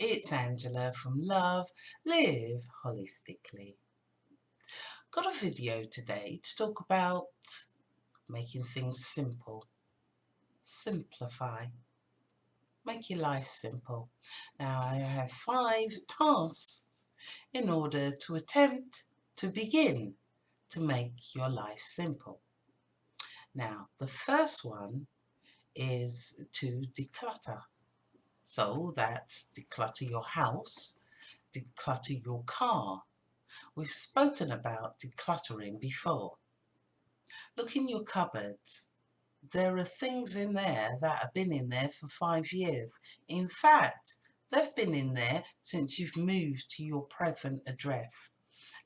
It's Angela from Love, Live Holistically. Got a video today to talk about making things simple. Simplify. Make your life simple. Now I have 5 tasks in order to attempt to begin to make your life simple. Now the first one is to declutter. So that's declutter your house, declutter your car. We've spoken about decluttering before. Look in your cupboards. There are things in there that have been in there for 5 years. In fact, they've been in there since you've moved to your present address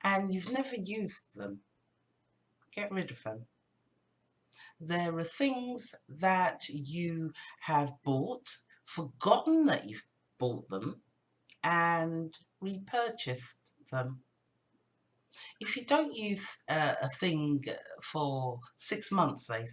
and you've never used them. Get rid of them. There are things that you have bought, forgotten that you've bought them, and repurchased them. If you don't use a thing for 6 months, I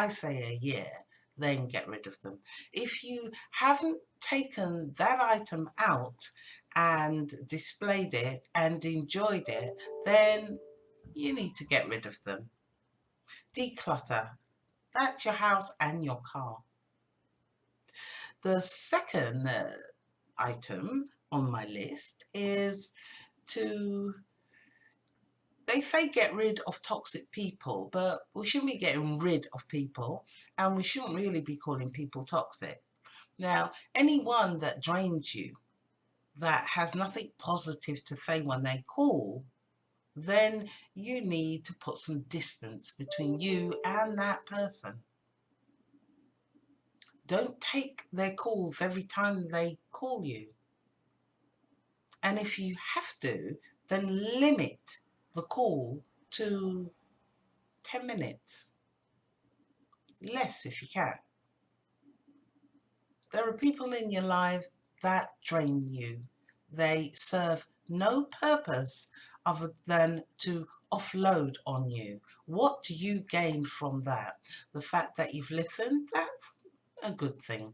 say a year, then get rid of them. If you haven't taken that item out and displayed it and enjoyed it, then you need to get rid of them. Declutter. That's your house and your car. The second item on my list is to, they say get rid of toxic people, but we shouldn't be getting rid of people and we shouldn't really be calling people toxic. Now, anyone that drains you, that has nothing positive to say when they call, then you need to put some distance between you and that person. Don't take their calls every time they call you. And if you have to, then limit the call to 10 minutes. Less if you can. There are people in your life that drain you. They serve no purpose other than to offload on you. What do you gain from that? The fact that you've listened, that's a good thing.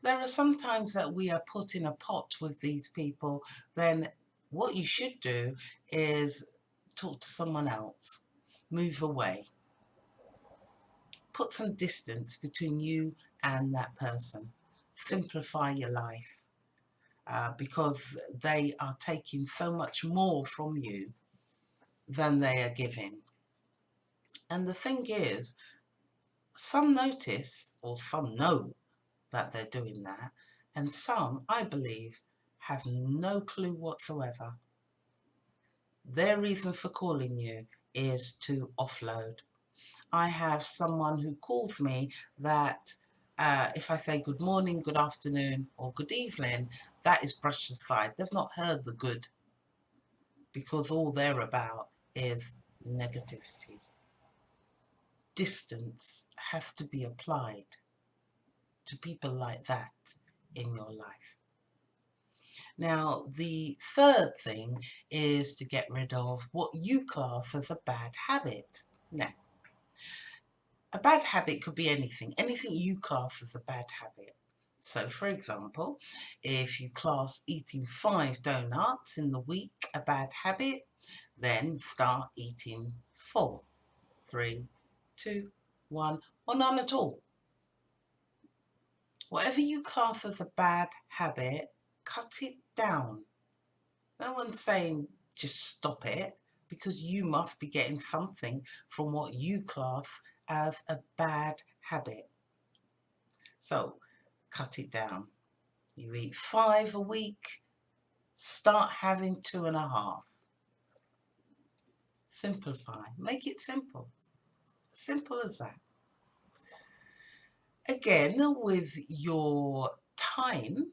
There are some times that we are put in a pot with these people, then what you should do is talk to someone else. Move away. Put some distance between you and that person. Simplify your life because they are taking so much more from you than they are giving. And the thing is, some notice or some know that they're doing that, and some, I believe, have no clue whatsoever. Their reason for calling you is to offload. I have someone who calls me that if I say good morning, good afternoon or good evening, that is brushed aside. They've not heard the good because all they're about is negativity. Distance has to be applied to people like that in your life. Now, the third thing is to get rid of what you class as a bad habit. Now, a bad habit could be anything you class as a bad habit. So, for example, if you class eating 5 donuts in the week a bad habit, then start eating 4, 3, 2, 1, or none at all. Whatever you class as a bad habit, cut it down. No one's saying just stop it, because you must be getting something from what you class as a bad habit. So cut it down. You eat 5 a week, start having 2.5. Simplify. Make it simple. Simple as that. Again, with your time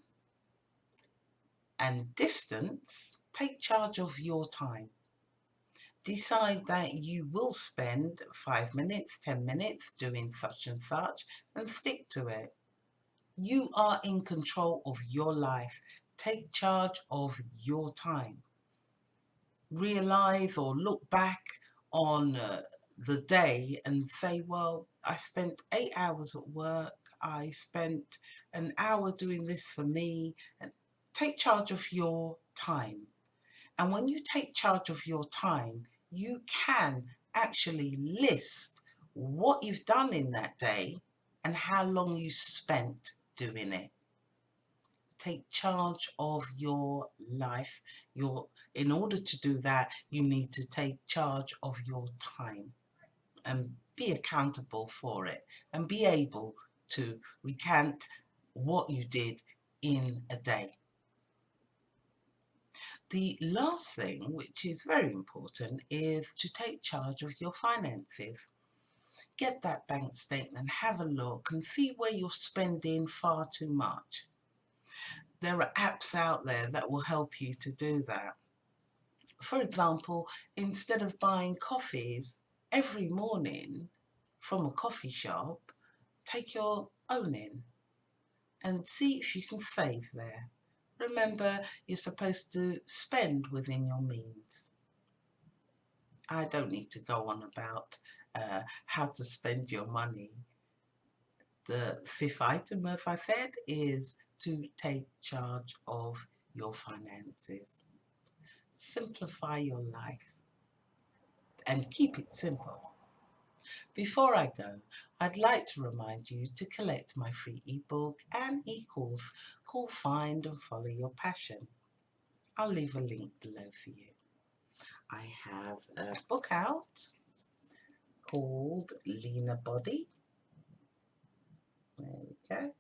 and distance, take charge of your time. Decide that you will spend 5 minutes, 10 minutes doing such and such, and stick to it. You are in control of your life. Take charge of your time. Realize or look back on the day and say, well, I spent 8 hours at work. I spent an hour doing this for me. And take charge of your time. And when you take charge of your time, you can actually list what you've done in that day and how long you spent doing it. Take charge of your life. In order to do that, you need to take charge of your time and be accountable for it and be able to recant what you did in a day. The last thing, which is very important, is to take charge of your finances. Get that bank statement, have a look and see where you're spending far too much. There are apps out there that will help you to do that. For example, instead of buying coffees every morning from a coffee shop, take your own in and see if you can save there. Remember, you're supposed to spend within your means. I don't need to go on about how to spend your money. The fifth item, as I said, is to take charge of your finances. Simplify your life and keep it simple. Before I go, I'd like to remind you to collect my free ebook and e-course called Find and Follow Your Passion. I'll leave a link below for you. I have a book out called Leaner Body. There we go.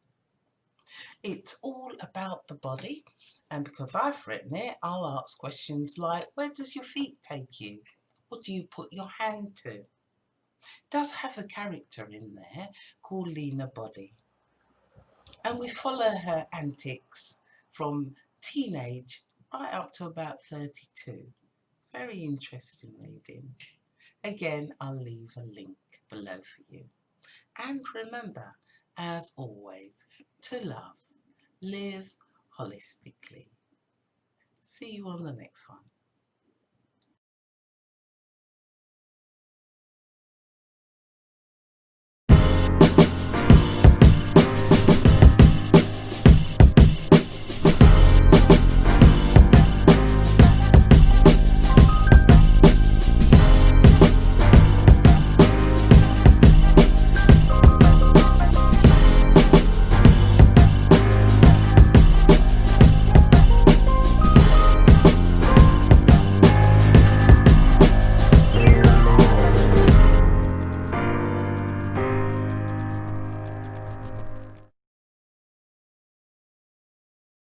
It's all about the body, and because I've written it, I'll ask questions like, where does your feet take you? What do you put your hand to? It does have a character in there called Leaner Body, and we follow her antics from teenage right up to about 32. Very interesting reading. Again, I'll leave a link below for you. And remember, as always, to love, live holistically. See you on the next one.